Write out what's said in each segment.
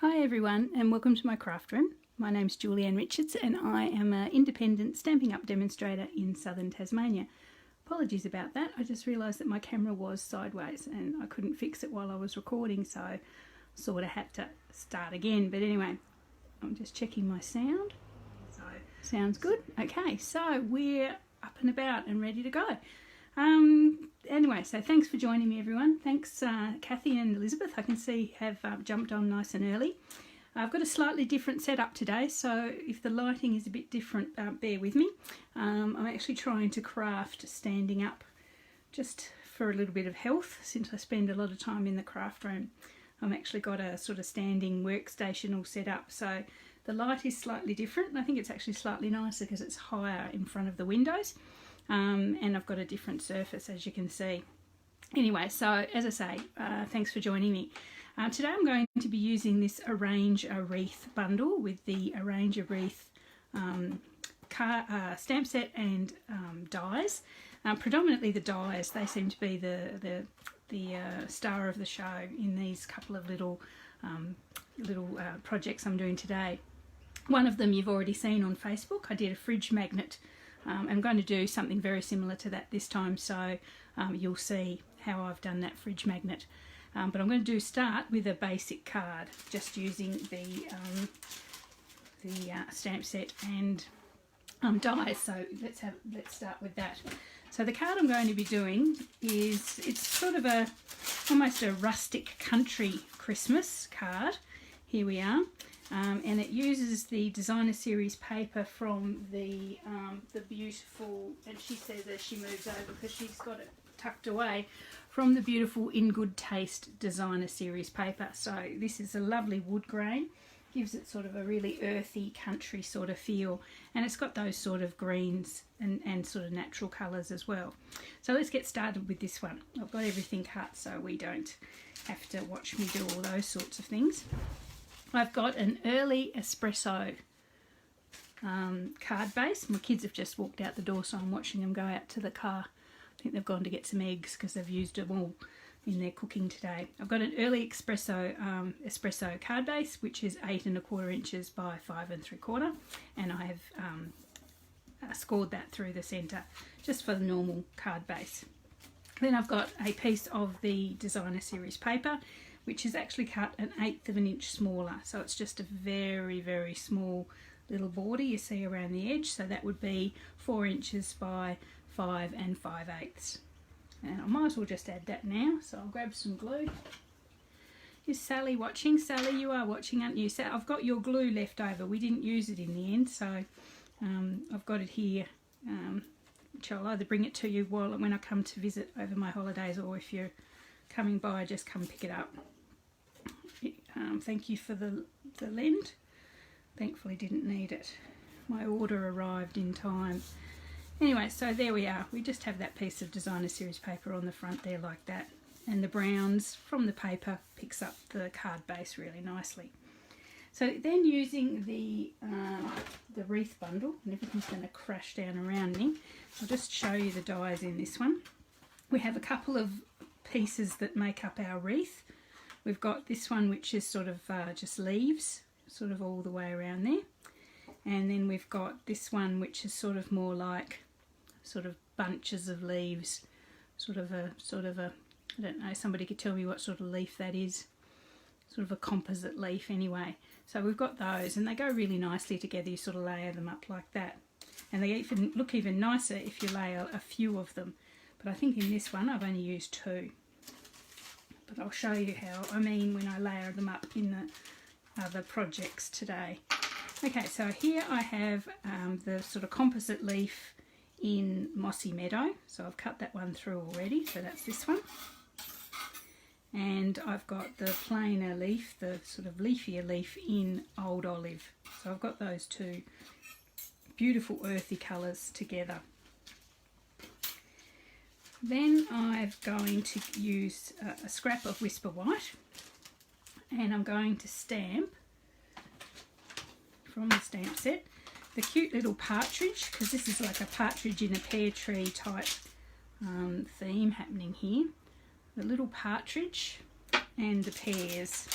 Hi everyone and welcome to my craft room. My name's Julianne Richards and I am an independent Stampin' Up demonstrator in southern Tasmania. Apologies about that, I just realised that my camera was sideways and I couldn't fix it while I was recording, so I sort of had to start again. But anyway, I'm just checking my sound. So sounds good. Okay, so we're up and about and ready to go. Anyway, so thanks for joining me everyone. Thanks Kathy and Elizabeth, I can see have jumped on nice and early. I've got a slightly different setup today, so if the lighting is a bit different, bear with me. I'm actually trying to craft standing up just for a little bit of health, since I spend a lot of time in the craft room. I've actually got a sort of standing workstation all set up, so the light is slightly different, and I think it's actually slightly nicer because it's higher in front of the windows. And I've got a different surface, as you can see. Anyway, so as I say, thanks for joining me. Today I'm going to be using this Arrange a Wreath bundle with the Arrange a Wreath stamp set and dies. Predominantly the dies, they seem to be the star of the show in these couple of little projects I'm doing today. One of them you've already seen on Facebook. I did a fridge magnet. I'm going to do something very similar to that this time, so you'll see how I've done that fridge magnet. But I'm going to start with a basic card, just using the stamp set and dies. So let's start with that. So the card I'm going to be doing is, it's sort of almost a rustic country Christmas card. Here we are. And it uses the designer series paper from the beautiful, and she says as she moves over because she's got it tucked away, from the beautiful In Good Taste designer series paper. So this is a lovely wood grain, gives it sort of a really earthy country sort of feel, and it's got those sort of greens and sort of natural colours as well. So let's get started with this one. I've got everything cut so we don't have to watch me do all those sorts of things. I've got an early espresso card base. My kids have just walked out the door, so I'm watching them go out to the car. I think they've gone to get some eggs because they've used them all in their cooking today. I've got an early espresso card base, which is 8 1/4 inches by 5 3/4, and I have scored that through the centre just for the normal card base. Then I've got a piece of the designer series paper, which is actually cut 1/8 inch smaller, so it's just a very, very small little border you see around the edge. So that would be 4 inches by 5 5/8. And I might as well just add that now, so I'll grab some glue. Is Sally watching? Sally, you are watching, aren't you? I've got your glue left over. We didn't use it in the end, so I've got it here, which I'll either bring it to you when I come to visit over my holidays, or if you're coming by, just come pick it up. Thank you for the lend. Thankfully didn't need it. My order arrived in time. Anyway, so there we are. We just have that piece of designer series paper on the front there like that, and the browns from the paper picks up the card base really nicely. So then, using the Wreath Bundle, and everything's going to crash down around me, I'll just show you the dies in this one. We have a couple of pieces that make up our wreath. We've got this one, which is sort of just leaves, sort of all the way around there. And then we've got this one, which is sort of more like sort of bunches of leaves, sort of a, I don't know, somebody could tell me what sort of leaf that is. Sort of a composite leaf anyway. So we've got those, and they go really nicely together. You sort of layer them up like that. And they even look even nicer if you layer a few of them. But I think in this one I've only used 2. But I'll show you how I mean when I layer them up in the other projects today. Okay, so here I have the sort of composite leaf in Mossy Meadow. So I've cut that one through already, so that's this one. And I've got the plainer leaf, the sort of leafier leaf in Old Olive. So I've got those two beautiful earthy colours together. Then I'm going to use a scrap of Whisper White, and I'm going to stamp from the stamp set the cute little partridge, because this is like a partridge in a pear tree type theme happening here. The little partridge and the pears.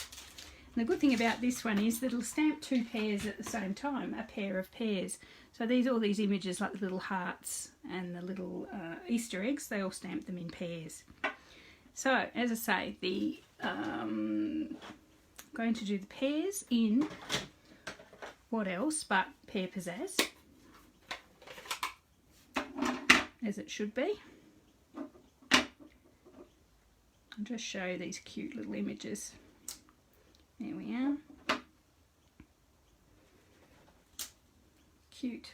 And the good thing about this one is that it'll stamp 2 pairs at the same time, a pair of pairs. So all these images, like the little hearts and the little Easter eggs, they all stamp them in pairs. So, as I say, I'm going to do the pairs in what else but Pear Pizzazz, as it should be. I'll just show you these cute little images. There we are. Cute,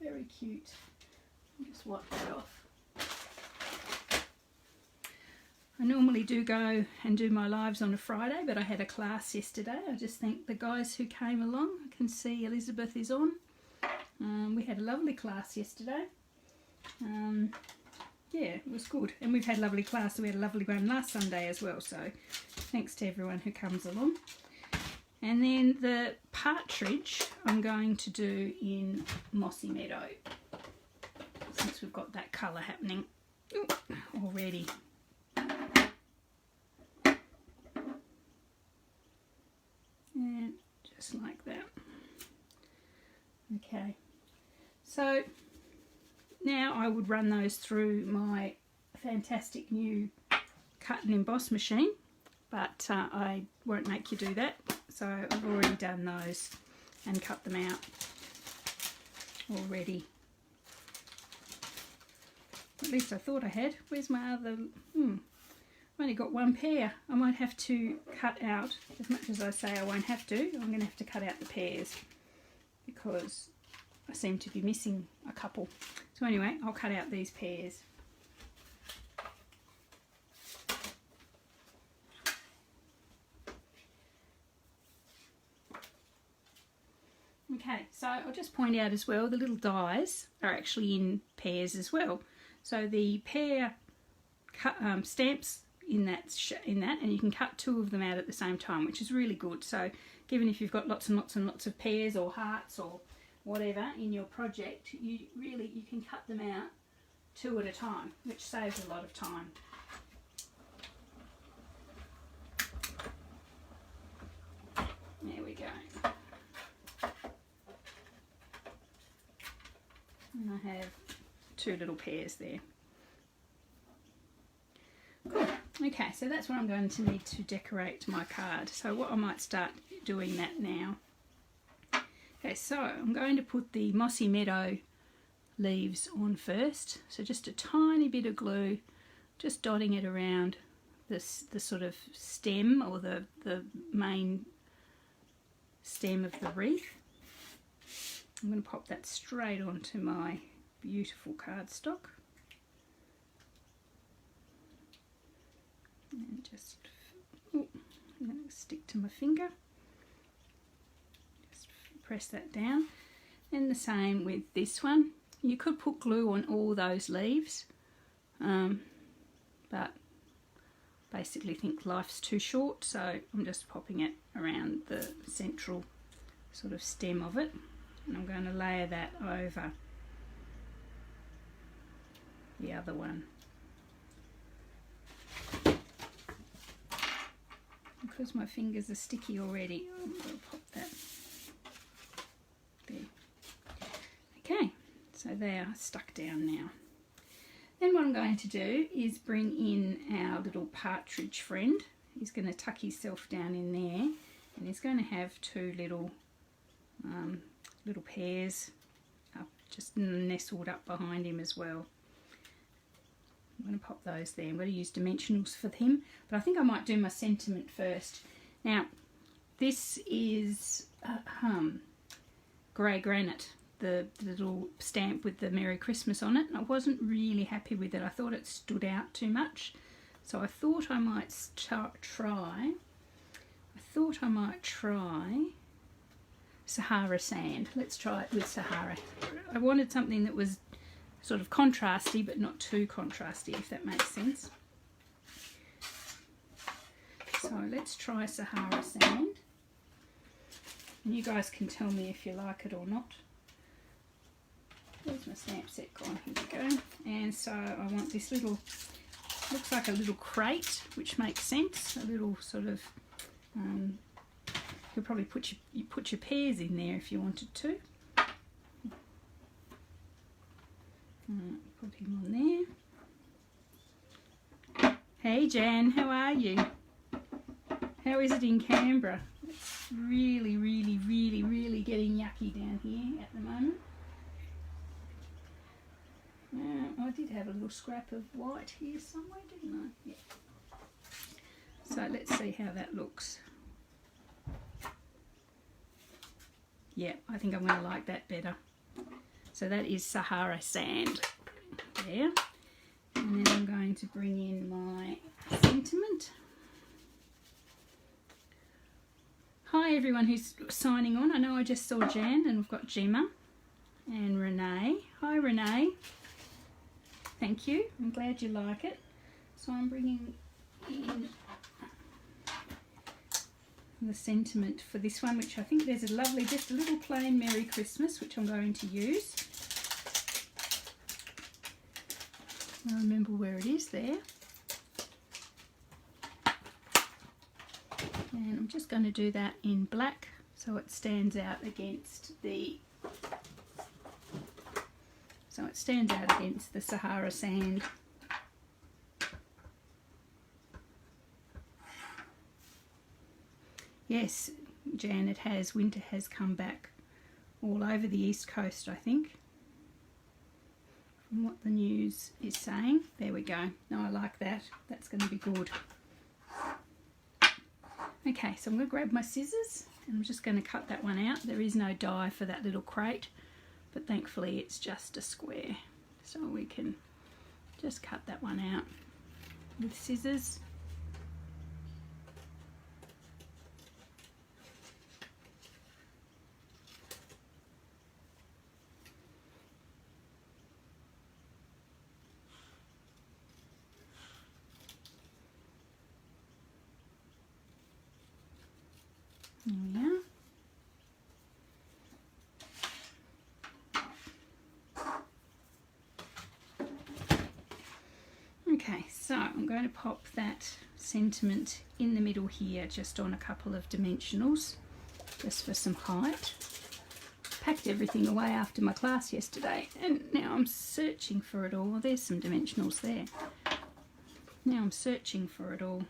very cute. I'll just wipe that off. I normally do go and do my lives on a Friday, but I had a class yesterday. I just thank the guys who came along. I can see Elizabeth is on. We had a lovely class yesterday. Yeah, it was good. And we've had a lovely class. We had a lovely one last Sunday as well. So thanks to everyone who comes along. And then the partridge I'm going to do in Mossy Meadow, since we've got that colour happening already. And just like that. Okay, so now I would run those through my fantastic new cut and emboss machine, but I won't make you do that. So I've already done those and cut them out already. At least I thought I had. Where's my other? I've only got 1 pair. I might have to cut out, as much as I say I won't have to, I'm going to have to cut out the pairs because I seem to be missing a couple. So anyway, I'll cut out these pairs. Okay, so I'll just point out as well, the little dies are actually in pairs as well. So the pair stamps in that, and you can cut 2 of them out at the same time, which is really good. So given if you've got lots and lots and lots of pairs or hearts or whatever in your project, you can cut them out 2 at a time, which saves a lot of time. There we go. And I have 2 little pairs there. Cool. Okay, so that's what I'm going to need to decorate my card. So what I might start doing that now. Okay, so I'm going to put the Mossy Meadow leaves on first. So just a tiny bit of glue, just dotting it around the sort of stem, or the main stem of the wreath. I'm going to pop that straight onto my beautiful cardstock. And just, I'm going to stick to my finger. Just press that down. And the same with this one. You could put glue on all those leaves, but basically think life's too short, so I'm just popping it around the central sort of stem of it. And I'm going to layer that over the other one. Because my fingers are sticky already, I'm going to pop that there. Okay, so they are stuck down now. Then what I'm going to do is bring in our little partridge friend. He's going to tuck himself down in there, and he's going to have 2 little pairs up, just nestled up behind him as well. I'm going to pop those there. I'm going to use dimensionals for him, but I think I might do my sentiment first. Now, this is grey granite, the little stamp with the Merry Christmas on it, and I wasn't really happy with it. I thought it stood out too much, so I thought I might try Sahara sand. Let's try it with Sahara. I wanted something that was sort of contrasty, but not too contrasty, if that makes sense. So let's try Sahara sand. And you guys can tell me if you like it or not. Where's my stamp set gone? Here we go. And so I want this little, looks like a little crate, which makes sense. A little sort of could probably put your pears in there if you wanted to. Put him on there. Hey Jan, how are you? How is it in Canberra? It's really, really, really, really getting yucky down here at the moment. I did have a little scrap of white here somewhere, didn't I? Yeah. So let's see how that looks. Yeah, I think I'm going to like that better. So that is Sahara sand there. And then I'm going to bring in my sentiment. Hi everyone who's signing on. I know I just saw Jan, and we've got Gemma and Renee. Hi Renee. Thank you. I'm glad you like it. So I'm bringing in the sentiment for this one, which I think there's a lovely, just a little plain Merry Christmas, which I'm going to use. I remember where it is there. And I'm just going to do that in black so it stands out against the Sahara sand. Yes, Jan, it has. Winter has come back all over the east coast, I think, from what the news is saying. There we go. No, I like that. That's going to be good. Okay, so I'm going to grab my scissors and I'm just going to cut that one out. There is no die for that little crate, but thankfully it's just a square. So we can just cut that one out with scissors. There we are. Okay, so I'm going to pop that sentiment in the middle here, just on a couple of dimensionals, just for some height. Packed everything away after my class yesterday, and now I'm searching for it all. There's some dimensionals there. Now I'm searching for it all.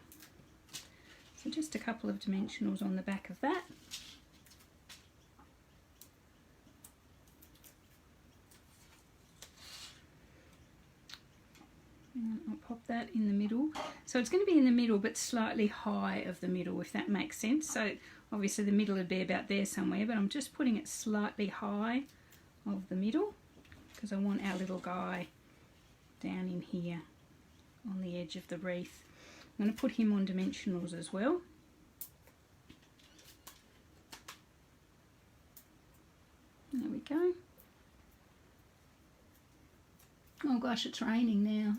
So just a couple of dimensionals on the back of that. And I'll pop that in the middle. So it's going to be in the middle, but slightly high of the middle, if that makes sense. So obviously the middle would be about there somewhere, but I'm just putting it slightly high of the middle because I want our little guy down in here on the edge of the wreath. I'm going to put him on dimensionals as well. There we go. Oh gosh, it's raining now.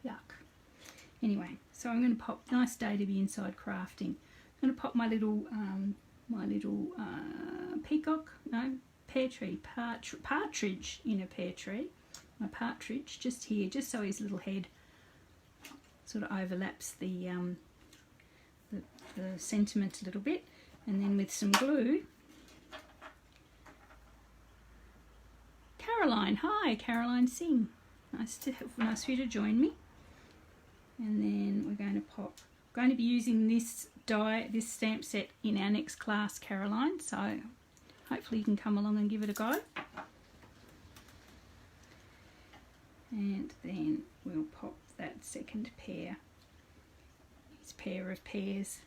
Yuck. Anyway, so I'm going to pop, nice day to be inside crafting. I'm going to pop my little peacock, no, pear tree, partridge in a pear tree. My partridge just here, just so his little head sort of overlaps the sentiment a little bit, and then with some glue. Caroline, hi Caroline Singh, nice for you to join me. And then we're going to be using this stamp set in our next class, Caroline, so hopefully you can come along and give it a go. And then we'll pop that second pair, this pair of pears,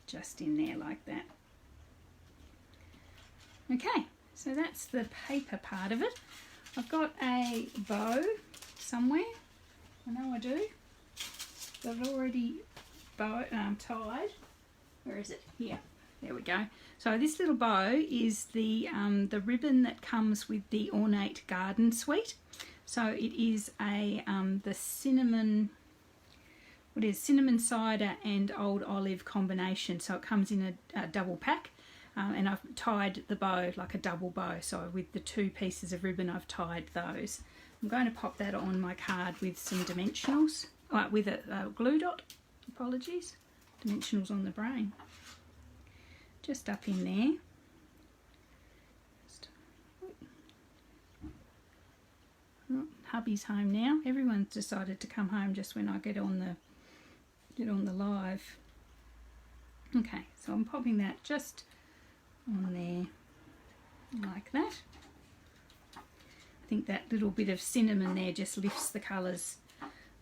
just in there like that. Okay, so that's the paper part of it. I've got a bow somewhere, I know I do, that I've already tied. Where is it? Here, there we go. So this little bow is the ribbon that comes with the Ornate Garden Suite. So it is a the cinnamon cider and old olive combination. So it comes in a double pack, and I've tied the bow like a double bow. So with the two pieces of ribbon, I've tied those. I'm going to pop that on my card with some dimensionals, with a glue dot. Apologies, dimensionals on the brain. just up in there. Hubby's home now. Everyone's decided to come home just when I get on the live. Okay, so I'm popping that just on there like that. I think that little bit of cinnamon there just lifts the colours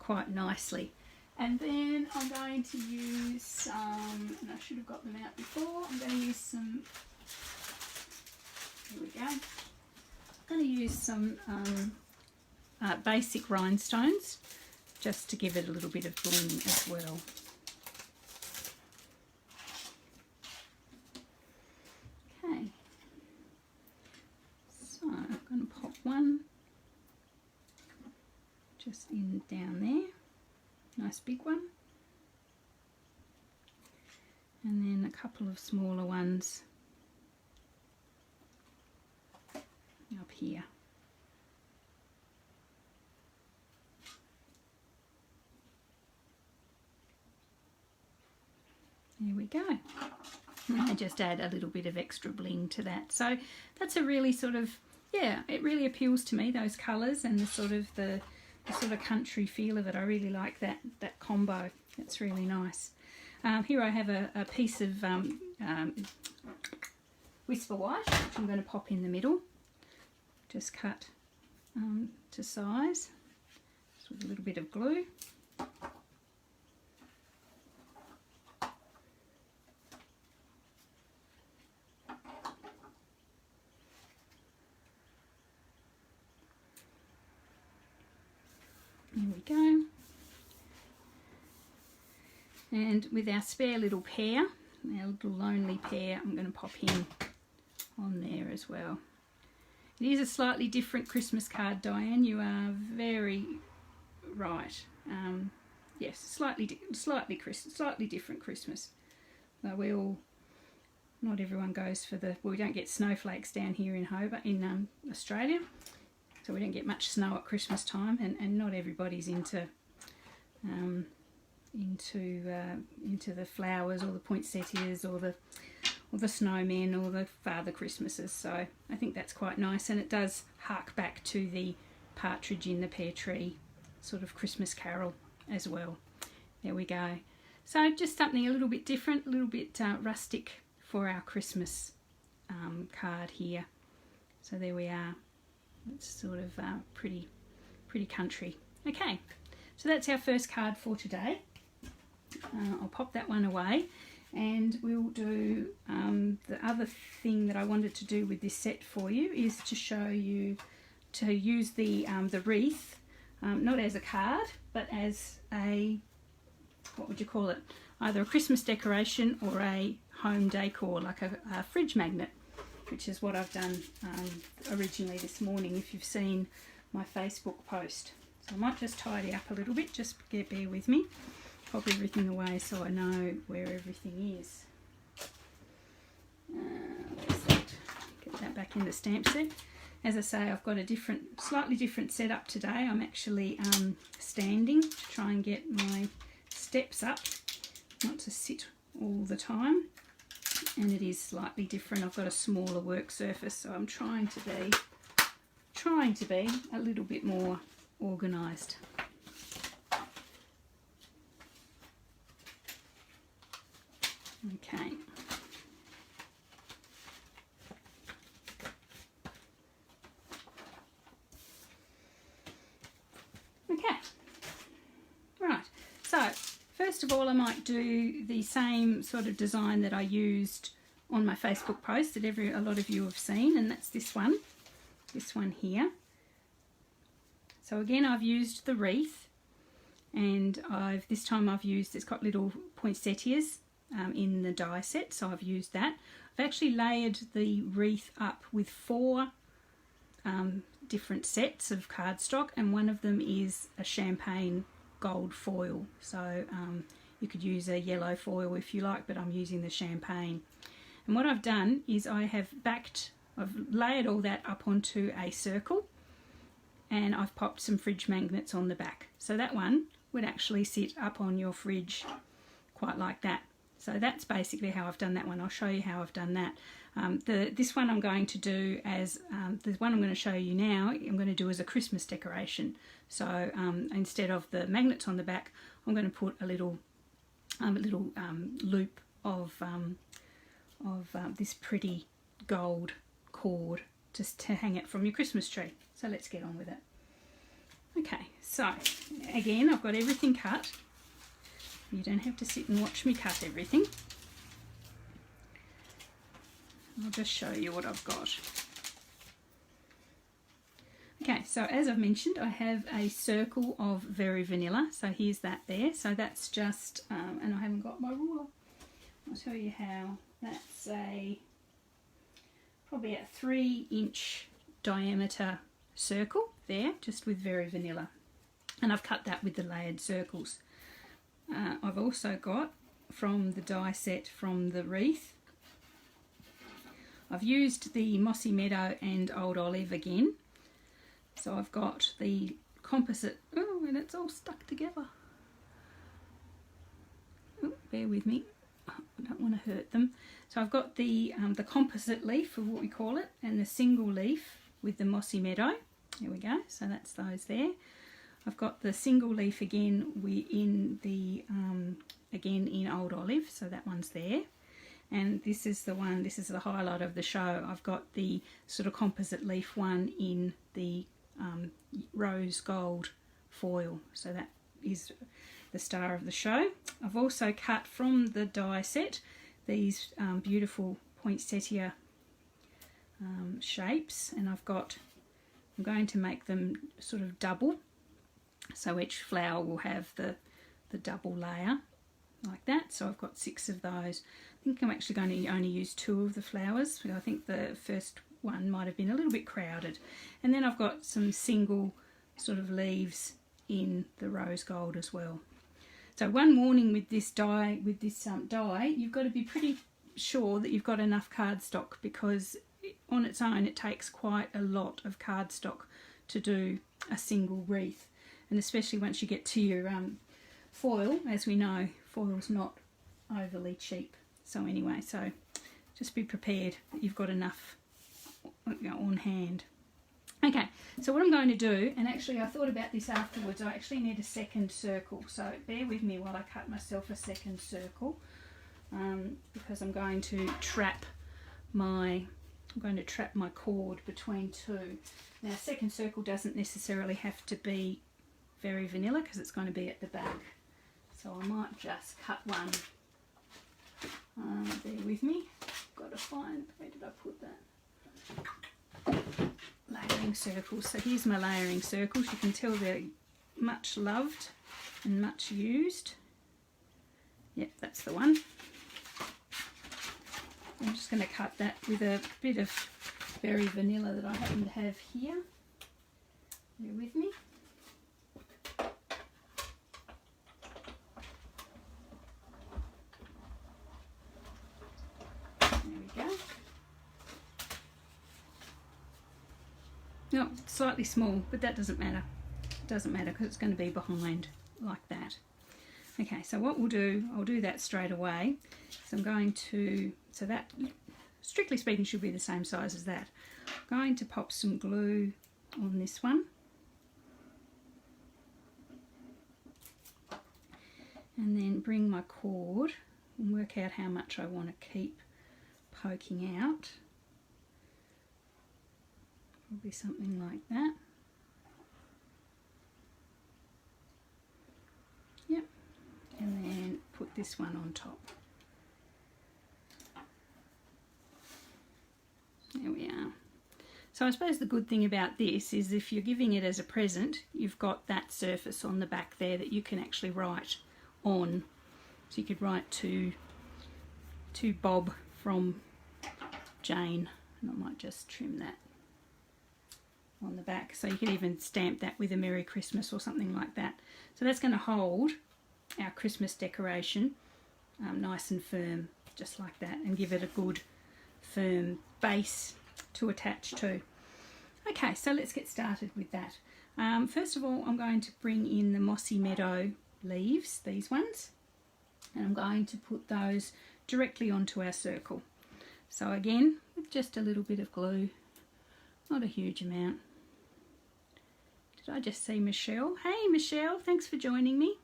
quite nicely. And then I'm going to use some, and I should have got them out before, I'm going to use some, here we go, I'm going to use some basic rhinestones just to give it a little bit of bling as well. Okay, so I'm going to pop one just in down there, nice big one, and then a couple of smaller ones up here. There we go. And I just add a little bit of extra bling to that. So that's a really sort of, yeah, it really appeals to me, those colours and the sort of country feel of it. I really like that combo. It's really nice. Here I have a piece of Whisper White, which I'm going to pop in the middle. Just cut to size just with a little bit of glue. There we go. And with our spare little pear, our little lonely pear, I'm going to pop him on there as well. It is a slightly different Christmas card, Diane. You are very right. Yes, slightly different Christmas. So not everyone goes for we don't get snowflakes down here in Hobart, in Australia. So we don't get much snow at Christmas time, and not everybody's into the flowers or the poinsettias or the snowmen or the Father Christmases. So I think that's quite nice, and it does hark back to the Partridge in the Pear Tree sort of Christmas carol as well. There we go. So just something a little bit different, a little bit rustic for our Christmas card here. So there we are. It's sort of pretty country. Okay, so that's our first card for today. I'll pop that one away, and we'll do the other thing that I wanted to do with this set for you is to show you to use the wreath, not as a card, but as a, what would you call it, either a Christmas decoration or a home decor, like a fridge magnet, which is what I've done originally this morning, if you've seen my Facebook post. So I might just tidy up a little bit, just bear with me. Pop everything away so I know where everything is. Get that back in the stamp set. As I say, I've got a slightly different setup today. I'm actually standing to try and get my steps up, not to sit all the time. And it is slightly different. I've got a smaller work surface, so I'm trying to be a little bit more organised. Okay. Okay. Right. So first of all, I might do the same sort of design that I used on my Facebook post that a lot of you have seen, and that's this one here. So again, I've used the wreath, and this time I've used, it's got little poinsettias in the die set, so I've used that. I've actually layered the wreath up with 4 different sets of cardstock, and one of them is a champagne gold foil. So you could use a yellow foil if you like, but I'm using the champagne. And what I've done is I've layered all that up onto a circle, and I've popped some fridge magnets on the back. So that one would actually sit up on your fridge quite like that. So that's basically how I've done that one. I'll show you how I've done that. This one I'm going to do as, the one I'm going to show you now, I'm going to do as a Christmas decoration. So instead of the magnets on the back, I'm going to put a little loop of this pretty gold cord just to hang it from your Christmas tree. So let's get on with it. Okay, so again, I've got everything cut. You don't have to sit and watch me cut everything. I'll just show you what I've got. Okay, so as I've mentioned, I have a circle of Very Vanilla. So here's that there. So that's just, and I haven't got my ruler. I'll tell you how. That's probably a 3-inch diameter circle there, just with Very Vanilla. And I've cut that with the layered circles. I've also got, from the die set from the wreath, I've used the Mossy Meadow and Old Olive again. So I've got the composite, oh, and it's all stuck together. Oh, bear with me, I don't want to hurt them. So I've got the composite leaf, or what we call it, and the single leaf with the Mossy Meadow. There we go, so that's those there. I've got the single leaf again in the again in Old Olive, so that one's there. And this is the one, this is the highlight of the show. I've got the sort of composite leaf one in the rose gold foil, so that is the star of the show. I've also cut from the die set these beautiful poinsettia shapes, and I'm going to make them sort of double, so each flower will have the double layer like that. So I've got 6 of those. I think I'm actually going to only use 2 of the flowers. I think the first one might have been a little bit crowded. And then I've got some single sort of leaves in the rose gold as well. So one warning with this die, you've got to be pretty sure that you've got enough cardstock, because on its own it takes quite a lot of cardstock to do a single wreath. And especially once you get to your foil, as we know, foil's not overly cheap. So anyway, so just be prepared that you've got enough on hand. Okay, so what I'm going to do, and actually I thought about this afterwards, I actually need a second circle. So bear with me while I cut myself a second circle, because I'm going to trap my cord between 2. Now, second circle doesn't necessarily have to be Very Vanilla, because it's going to be at the back. So I might just cut one. Bear with me. Got to find, where did I put that? Layering circles. So here's my layering circles. You can tell they're much loved and much used. Yep, that's the one. I'm just going to cut that with a bit of Very Vanilla that I happen to have here. Bear with me. No, slightly small, but that doesn't matter. It doesn't matter because it's going to be behind like that. Okay, so what we'll do, I'll do that straight away. So I'm going to, so that, strictly speaking, should be the same size as that. I'm going to pop some glue on this one. And then bring my cord and work out how much I want to keep poking out. Probably something like that. Yep. And then put this one on top. There we are. So I suppose the good thing about this is if you're giving it as a present, you've got that surface on the back there that you can actually write on. So you could write to Bob from Jane, and I might just trim that on the back, so you can even stamp that with a Merry Christmas or something like that. So that's going to hold our Christmas decoration nice and firm, just like that, and give it a good firm base to attach to. Okay, so let's get started with that. First of all, I'm going to bring in the Mossy Meadow leaves, these ones. and I'm going to put those directly onto our circle. So again, with just a little bit of glue, not a huge amount. Did I just see Michelle? Hey Michelle, thanks for joining me.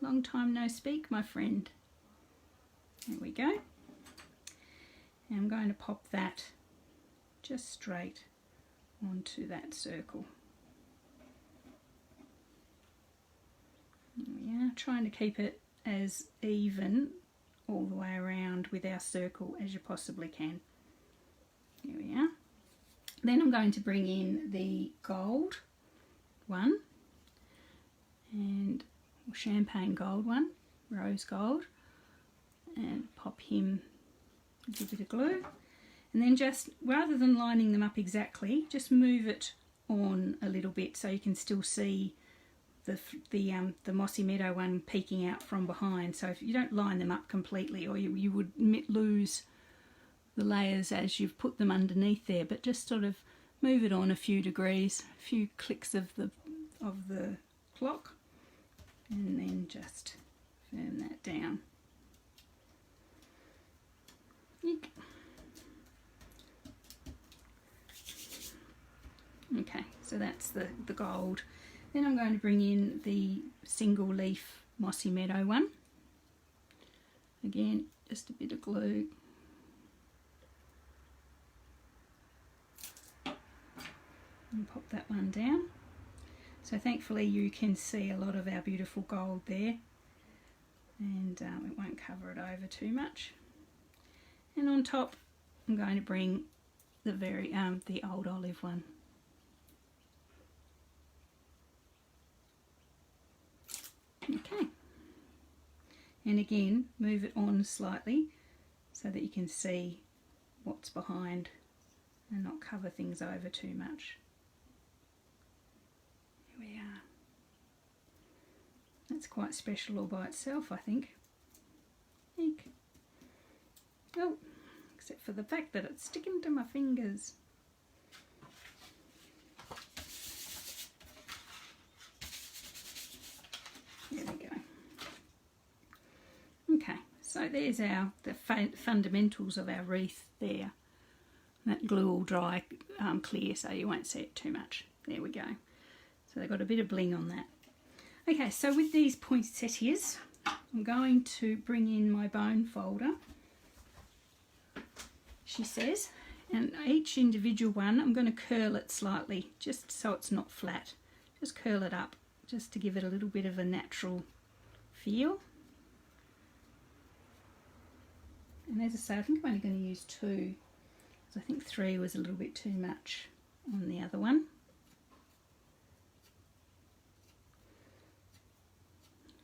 Long time no speak, my friend. There we go. And I'm going to pop that just straight onto that circle. There we are, trying to keep it as even all the way around with our circle as you possibly can. There we are. Then I'm going to bring in the gold one, and champagne gold one, rose gold, and pop him with a bit of glue. And then just, rather than lining them up exactly, just move it on a little bit so you can still see the Mossy Meadow one peeking out from behind. So if you don't line them up completely, or you would lose the layers as you've put them underneath there, but just sort of move it on a few degrees, a few clicks of the clock, and then just firm that down. Eek. Okay, so that's the gold. Then I'm going to bring in the single leaf Mossy Meadow one. Again, just a bit of glue. And pop that one down. So thankfully you can see a lot of our beautiful gold there, and it won't cover it over too much. And on top I'm going to bring the old olive one. Okay, and again move it on slightly so that you can see what's behind and not cover things over too much. Here we are. That's quite special all by itself, I think. Eek. Oh, except for the fact that it's sticking to my fingers. There we go. Okay, so there's the fundamentals of our wreath there. That glue will dry clear so you won't see it too much. There we go. So they've got a bit of bling on that. Okay, so with these poinsettias, I'm going to bring in my bone folder, she says, and each individual one I'm going to curl it slightly just so it's not flat. Just curl it up just to give it a little bit of a natural feel. And as I say, I think I'm only going to use 2, because I think 3 was a little bit too much on the other one.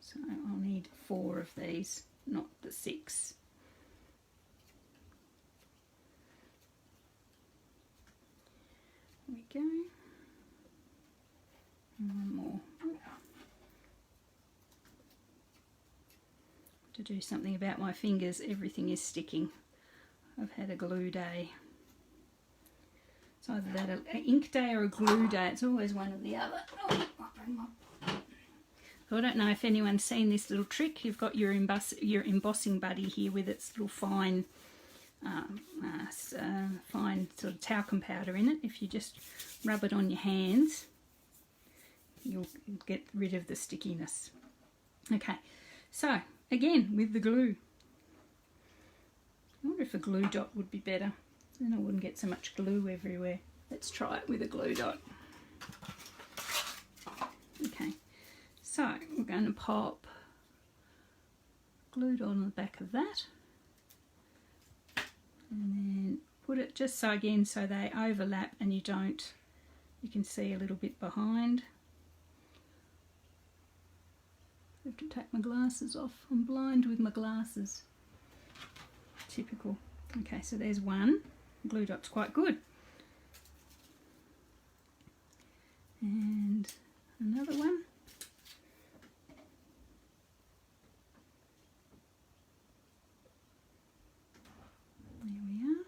So I'll need 4 of these, not the 6. There we go. And one more. To do something about my fingers, everything is sticking. I've had a glue day. It's either that an ink day or a glue day. It's always one or the other. Oh, so I don't know if anyone's seen this little trick. You've got your embossing buddy here with its little fine sort of talcum powder in it. If you just rub it on your hands, you'll get rid of the stickiness. Okay, so again with the glue. I wonder if a glue dot would be better. Then I wouldn't get so much glue everywhere. Let's try it with a glue dot. Okay, so we're going to pop glue dot on the back of that, and then put it just so again so they overlap and you can see a little bit behind. I have to take my glasses off. I'm blind with my glasses. Typical. Okay, so there's one. Glue dot's quite good. And another one. There we are.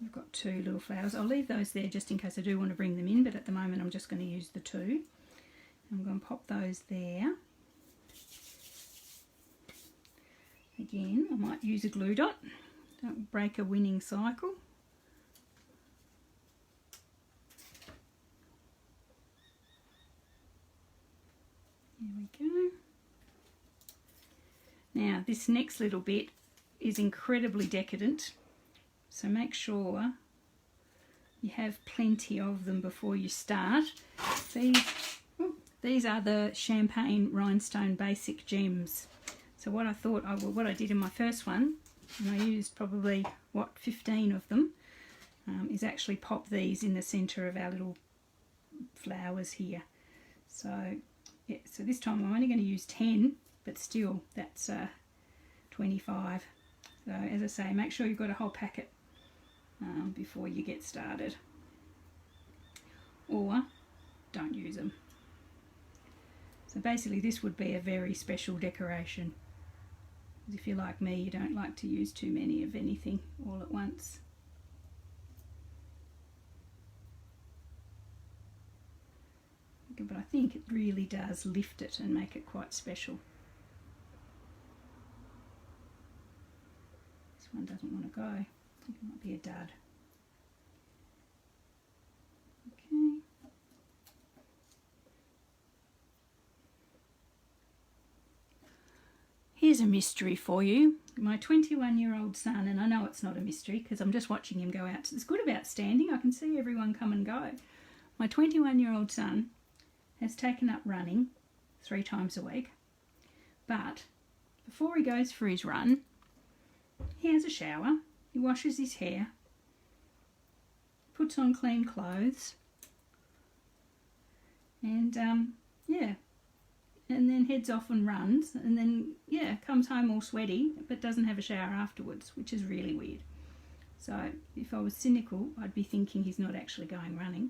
We've got 2 little flowers. I'll leave those there just in case I do want to bring them in, but at the moment I'm just going to use the 2. I'm going to pop those there. again, I might use a glue dot. Don't break a winning cycle. There we go. Now this next little bit is incredibly decadent, so make sure you have plenty of them before you start. These are the Champagne Rhinestone Basic Gems. So what I thought, what I did in my first one, and I used probably, 15 of them, is actually pop these in the centre of our little flowers here. So, yeah, so this time I'm only going to use 10, but still, that's 25. So as I say, make sure you've got a whole packet before you get started. Or don't use them. So basically this would be a very special decoration. If you're like me, you don't like to use too many of anything all at once. Okay, but I think it really does lift it and make it quite special. This one doesn't want to go. I think it might be a dud. Okay. Here's a mystery for you. My 21-year-old son, and I know it's not a mystery because I'm just watching him go out. It's good about standing. I can see everyone come and go. My 21-year-old son has taken up running 3 times a week, but before he goes for his run, he has a shower, he washes his hair, puts on clean clothes, and yeah, and then heads off and runs, and then yeah, comes home all sweaty but doesn't have a shower afterwards, which is really weird. So if I was cynical, I'd be thinking he's not actually going running.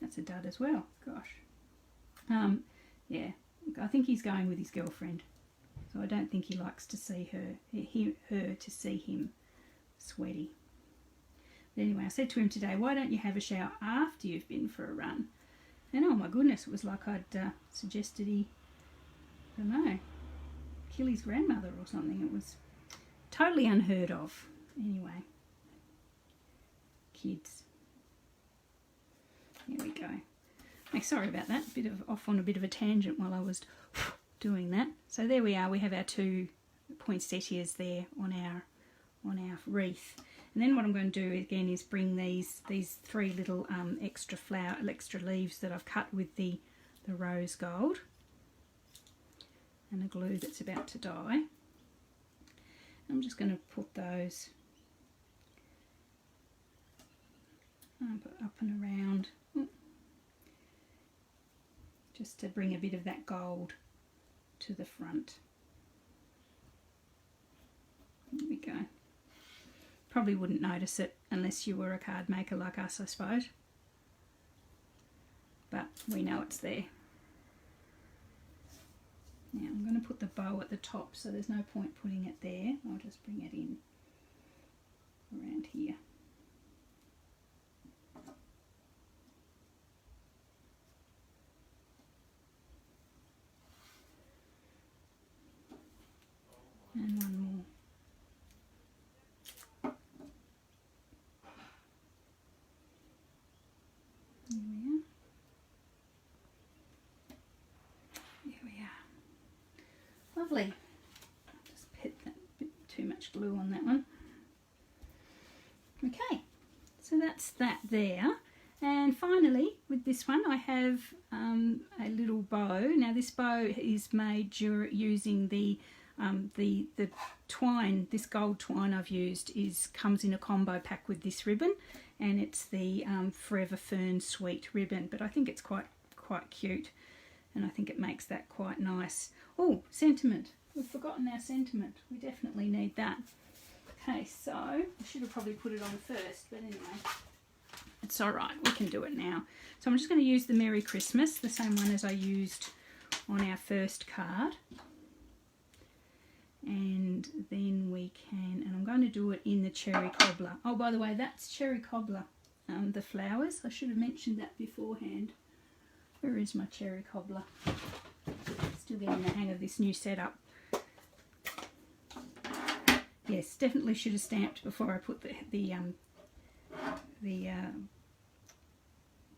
That's a dud as well, gosh. Yeah, I think he's going with his girlfriend, so I don't think he likes to see her to see him sweaty. But anyway, I said to him today, why don't you have a shower after you've been for a run? And oh my goodness, it was like I'd suggested he, I don't know, kill his grandmother or something. It was totally unheard of. Anyway, kids. There we go. Hey, sorry about that, off on a bit of a tangent while I was doing that. So there we are, we have our 2 poinsettias there on our wreath. And then what I'm going to do again is bring these 3 little extra leaves that I've cut with the rose gold and a glue that's about to dry. I'm just going to put those up and around, just to bring a bit of that gold to the front. There we go. Probably wouldn't notice it unless you were a card maker like us, I suppose. But we know it's there. Now I'm going to put the bow at the top, so there's no point putting it there. I'll just bring it in around here. And one more. There we are. There we are. Lovely. I'll just put that bit too much glue on that one. Okay, so that's that there. And finally, with this one, I have a little bow. Now this bow is made using the twine. This gold twine I've used comes in a combo pack with this ribbon, and it's the Forever Fern Sweet ribbon, but I think it's quite cute, and I think it makes that quite nice. Oh, sentiment. We've forgotten our sentiment. We definitely need that. Okay, so I should have probably put it on first, but anyway, it's all right. We can do it now. So I'm just going to use the Merry Christmas, the same one as I used on our first card. And then we can, and I'm going to do it in the cherry cobbler. Oh, by the way, that's cherry cobbler, the flowers. I should have mentioned that beforehand. Where is my cherry cobbler? Still getting the hang of this new setup. yes, definitely should have stamped before I put the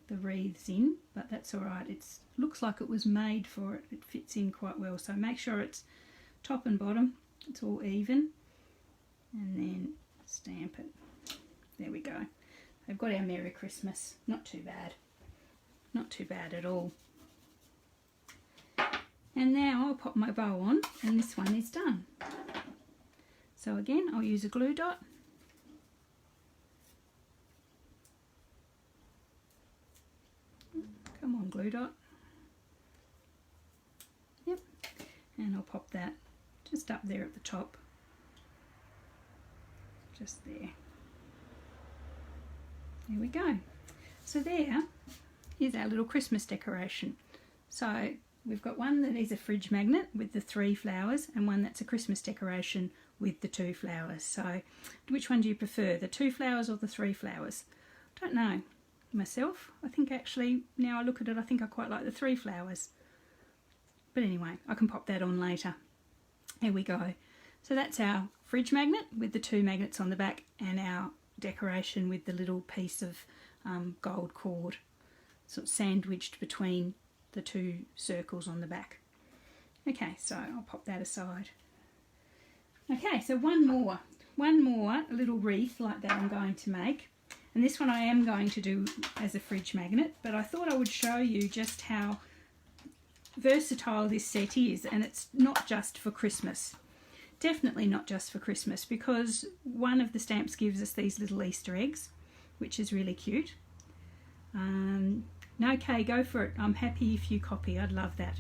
wreaths in, but that's all right. It looks like it was made for it. It fits in quite well. So make sure it's top and bottom, it's all even, and then stamp it. There we go. I've got our Merry Christmas. Not too bad. Not too bad at all. And now I'll pop my bow on, and this one is done. So again, I'll use a glue dot. Come on, glue dot. Yep. And I'll pop that just up there at the top. Just there. There we go. So there is our little Christmas decoration. So we've got one that is a fridge magnet with the 3 flowers, and one that's a Christmas decoration with the 2 flowers. So which one do you prefer, the 2 flowers or the 3 flowers? Don't know myself. I think actually, now I look at it, I think I quite like the 3 flowers. But anyway, I can pop that on later. There we go. So that's our fridge magnet with the 2 magnets on the back, and our decoration with the little piece of gold cord sort of sandwiched between the 2 circles on the back. Okay, so I'll pop that aside. Okay, so one more little wreath like that I'm going to make, and this one I am going to do as a fridge magnet, but I thought I would show you just how versatile this set is, and it's not just for Christmas. Definitely not just for Christmas, because one of the stamps gives us these little Easter eggs, which is really cute. Okay, go for it. I'm happy if you copy. I'd love that.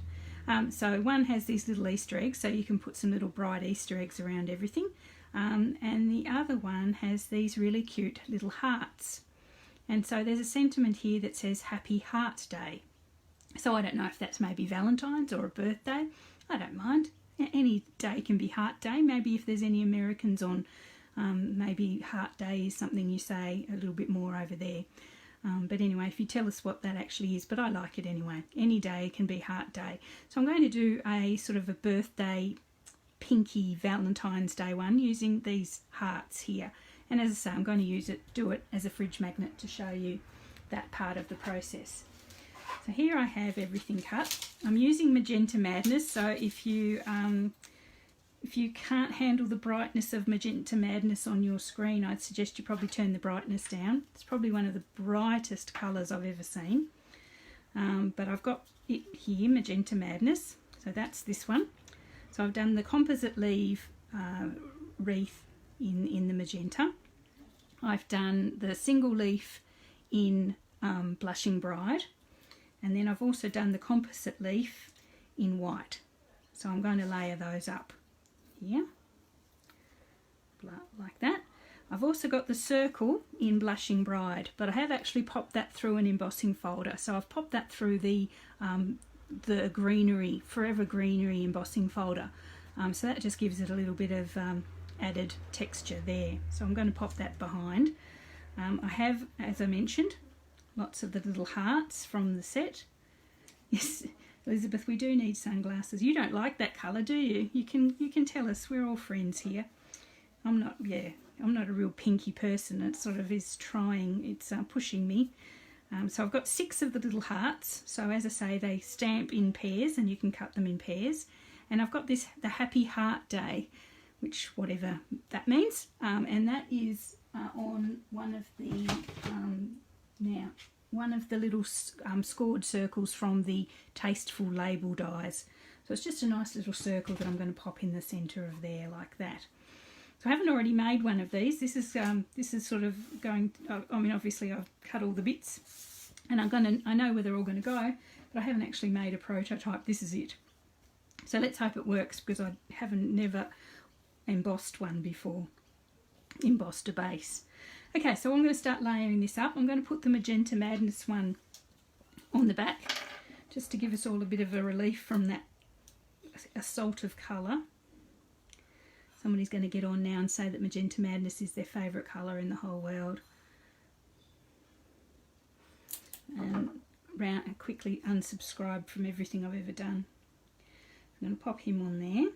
So one has these little Easter eggs, so you can put some little bright Easter eggs around everything. And the other one has these really cute little hearts. And so there's a sentiment here that says Happy Heart Day. So I don't know if that's maybe Valentine's or a birthday. I don't mind. Any day can be Heart Day. Maybe if there's any Americans on, maybe Heart Day is something you say a little bit more over there. But anyway, if you tell us what that actually is, but I like it anyway. Any day can be Heart Day. So I'm going to do a sort of a birthday pinky Valentine's Day one using these hearts here. And as I say, I'm going to do it as a fridge magnet to show you that part of the process. So here I have everything cut. I'm using Magenta Madness, so if you can't handle the brightness of Magenta Madness on your screen, I'd suggest you probably turn the brightness down. It's probably one of the brightest colours I've ever seen. But I've got it here, Magenta Madness, so that's this one. So I've done the composite leaf wreath in the magenta. I've done the single leaf in Blushing Bride. And then I've also done the composite leaf in white. So I'm going to layer those up here, like that. I've also got the circle in Blushing Bride, but I have actually popped that through an embossing folder. So I've popped that through the greenery, Forever Greenery embossing folder. So that just gives it a little bit of added texture there. So I'm going to pop that behind. I have, as I mentioned, lots of the little hearts from the set. Yes, Elizabeth, we do need sunglasses. You don't like that colour, do you? You can tell us. We're all friends here. I'm not a real pinky person. It sort of is trying, it's pushing me. So I've got 6 of the little hearts. So as I say, they stamp in pairs, and you can cut them in pairs. And I've got the Happy Heart Day, which whatever that means. And that is on one of the one of the little scored circles from the Tasteful label dies. So it's just a nice little circle that I'm going to pop in the centre of there like that. So I haven't already made one of these. This is sort of going. I mean, obviously I've cut all the bits, and I know where they're all going to go, but I haven't actually made a prototype. This is it. So let's hope it works, because I never embossed one before. Embossed a base. Okay, so I'm going to start layering this up. I'm going to put the Magenta Madness one on the back, just to give us all a bit of a relief from that assault of colour. Somebody's going to get on now and say that Magenta Madness is their favourite colour in the whole world. And quickly unsubscribe from everything I've ever done. I'm going to pop him on there,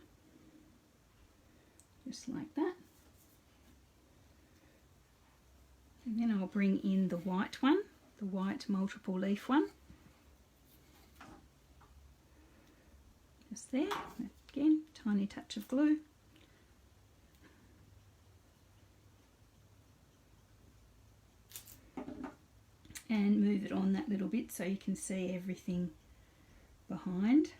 just like that. And then I'll bring in the white one, the white multiple leaf one. Just there, again, tiny touch of glue. And move it on that little bit so you can see everything behind.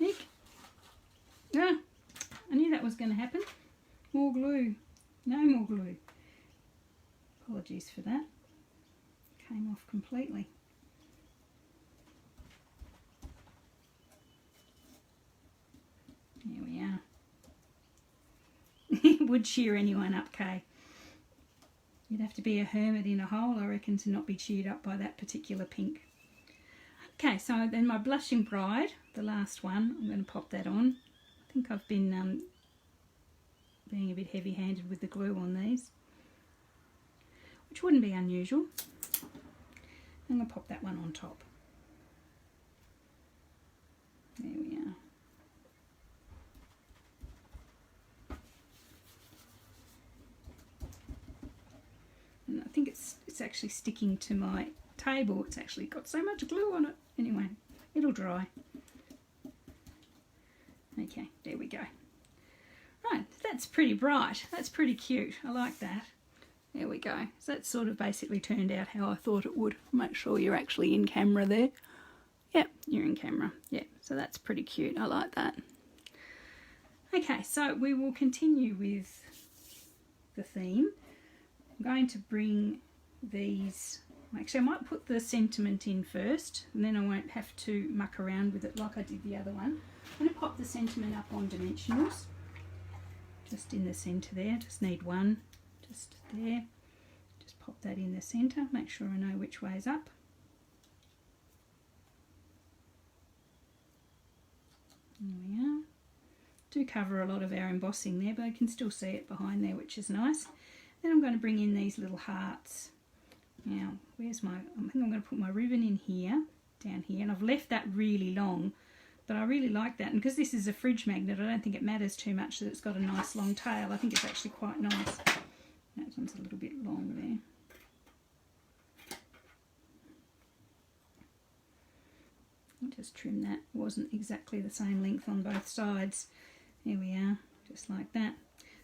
Nick? Ah, I knew that was going to happen. More glue. No more glue. Apologies for that. Came off completely. There we are. It would cheer anyone up, Kay. You'd have to be a hermit in a hole, I reckon, to not be cheered up by that particular pink. Okay, so then my Blushing Bride, the last one, I'm going to pop that on. I think I've been being a bit heavy-handed with the glue on these, which wouldn't be unusual. I'm going to pop that one on top. There we are. And I think it's actually sticking to my table. It's actually got so much glue on it. Anyway, it'll dry. Okay, there we go. Right, that's pretty bright. That's pretty cute. I like that. There we go. So that sort of basically turned out how I thought it would. Make sure you're actually in camera there. Yep, you're in camera. Yep, so that's pretty cute. I like that. Okay, so we will continue with the theme. I'm going to bring these... Actually, I might put the sentiment in first, and then I won't have to muck around with it like I did the other one. I'm going to pop the sentiment up on dimensionals. Just in the centre there. Just need one. Just there, just pop that in the centre, make sure I know which way is up. There we are. Do cover a lot of our embossing there, but I can still see it behind there, which is nice. Then I'm going to bring in these little hearts. Now, where's my, I think I'm going to put my ribbon in here, down here, and I've left that really long, but I really like that, and because this is a fridge magnet, I don't think it matters too much that it's got a nice long tail. I think it's actually quite nice. That one's a little bit long there. I'll just trim that. It wasn't exactly the same length on both sides. There we are, just like that.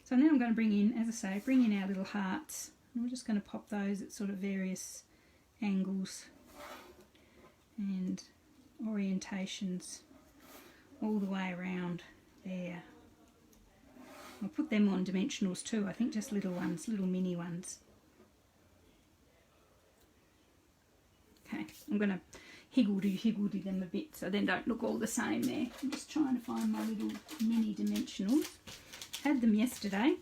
So now I'm going to bring in, as I say, bring in our little hearts. And we're just going to pop those at sort of various angles and orientations all the way around there. I'll put them on dimensionals too, I think just little ones, little mini ones. Okay, I'm going to higgledy them a bit so they don't look all the same there. I'm just trying to find my little mini dimensionals. Had them yesterday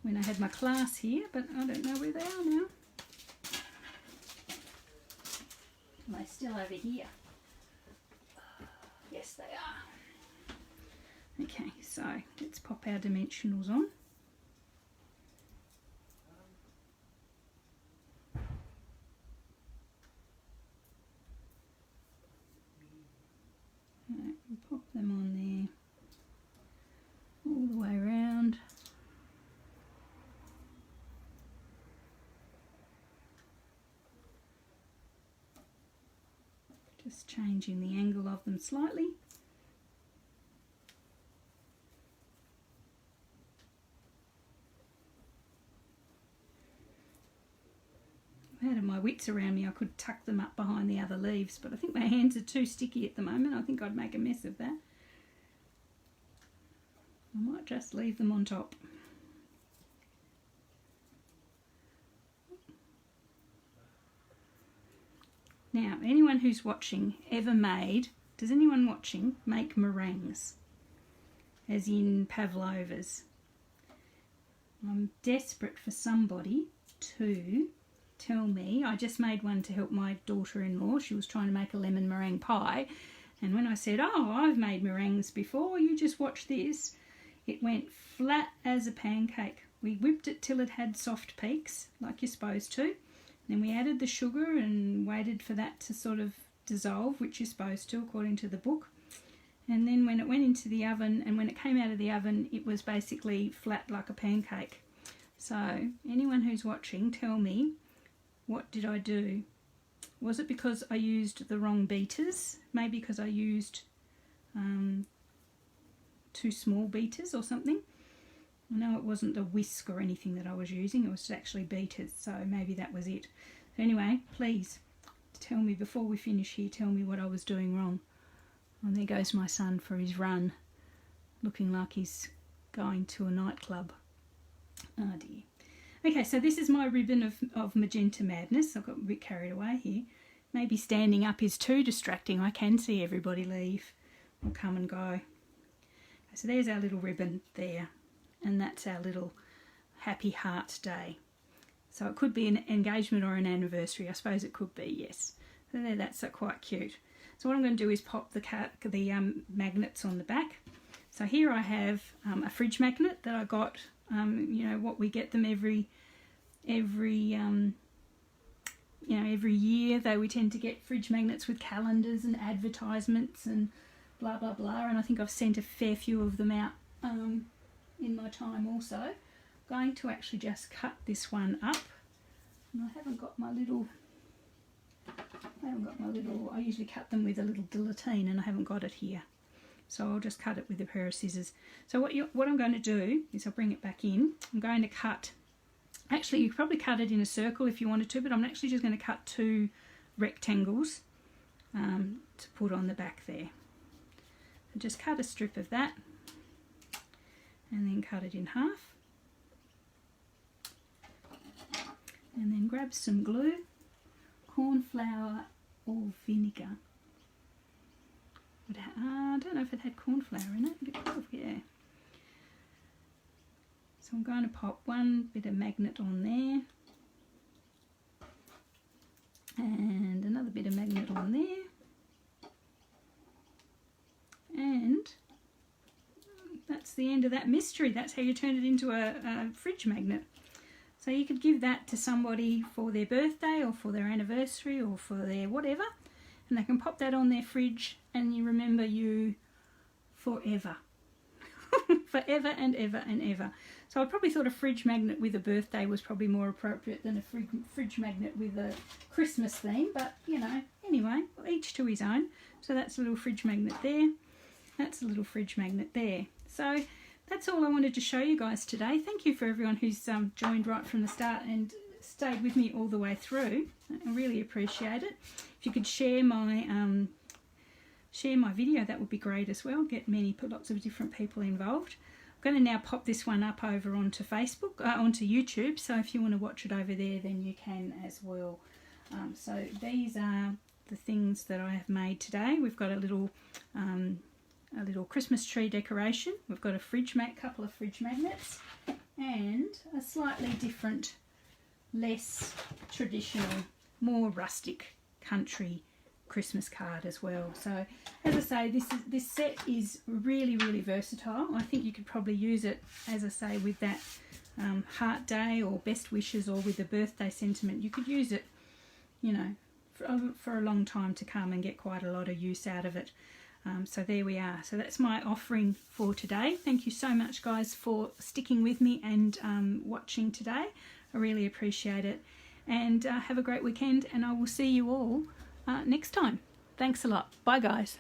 when I had my class here, but I don't know where they are now. Are they still over here? Yes, they are. Okay, so let's pop our dimensionals on. Right, we'll pop them on there all the way around. Just changing the angle of them slightly. If I had my wits around me, I could tuck them up behind the other leaves, but I think my hands are too sticky at the moment. I think I'd make a mess of that. I might just leave them on top. Now, anyone who's watching ever made, does anyone watching make meringues? As in pavlovas? I'm desperate for somebody to tell me. I just made one to help my daughter-in-law. She was trying to make a lemon meringue pie. And when I said, oh, I've made meringues before, you just watch this, it went flat as a pancake. we whipped it till it had soft peaks, like you're supposed to. Then we added the sugar and waited for that to sort of dissolve, which you're supposed to according to the book. And then when it went into the oven, and when it came out of the oven, it was basically flat like a pancake. So anyone who's watching, tell me, what did I do? Was it because I used the wrong beaters? Maybe because I used 2 small beaters or something. I know it wasn't the whisk or anything that I was using, it was actually beaters, so maybe that was it. So anyway, please tell me before we finish here, tell me what I was doing wrong. And there goes my son for his run, looking like he's going to a nightclub. Oh dear. Okay, so this is my ribbon of Magenta Madness. I've got a bit carried away here. Maybe standing up is too distracting. I can see everybody leave or come and go. So there's our little ribbon there. And that's our little happy heart day. So it could be an engagement or an anniversary. I suppose it could be, yes. So there, that's quite cute. So what I'm going to do is pop the magnets on the back. So here I have a fridge magnet that I got. You know what, we get them every year. Though we tend to get fridge magnets with calendars and advertisements and blah blah blah. And I think I've sent a fair few of them out. In my time also. I'm going to actually just cut this one up, and I haven't got my little, I usually cut them with a little guillotine, and I haven't got it here, so I'll just cut it with a pair of scissors. So what I'm going to do is I'll bring it back in. I'm going to cut, actually you could probably cut it in a circle if you wanted to, but I'm actually just going to cut 2 rectangles to put on the back there. So just cut a strip of that, and then cut it in half, and then grab some glue, corn flour or vinegar. I don't know if it had corn flour in it, it could have, yeah. So I'm going to pop 1 bit of magnet on there, and another bit of magnet on there, and that's the end of that mystery. That's how you turn it into a fridge magnet. So you could give that to somebody for their birthday or for their anniversary or for their whatever, and they can pop that on their fridge and you remember you forever. Forever and ever and ever. So I probably thought a fridge magnet with a birthday was probably more appropriate than a fridge magnet with a Christmas theme, but you know, anyway, each to his own. So that's a little fridge magnet there. That's a little fridge magnet there. So that's all I wanted to show you guys today. Thank you for everyone who's joined right from the start and stayed with me all the way through. I really appreciate it. If you could share my video, that would be great as well. Put lots of different people involved. I'm going to now pop this one up over onto Facebook, onto YouTube. So if you want to watch it over there, then you can as well. So these are the things that I have made today. We've got a little Christmas tree decoration. We've got a couple of fridge magnets, and a slightly different, less traditional, more rustic country Christmas card as well. So as I say, this set is really, really versatile. I think you could probably use it, as I say, with that heart day or best wishes, or with the birthday sentiment. You could use it, you know, for a long time to come and get quite a lot of use out of it. So there we are. So that's my offering for today. Thank you so much, guys, for sticking with me and watching today. I really appreciate it. And have a great weekend, and I will see you all next time. Thanks a lot. Bye, guys.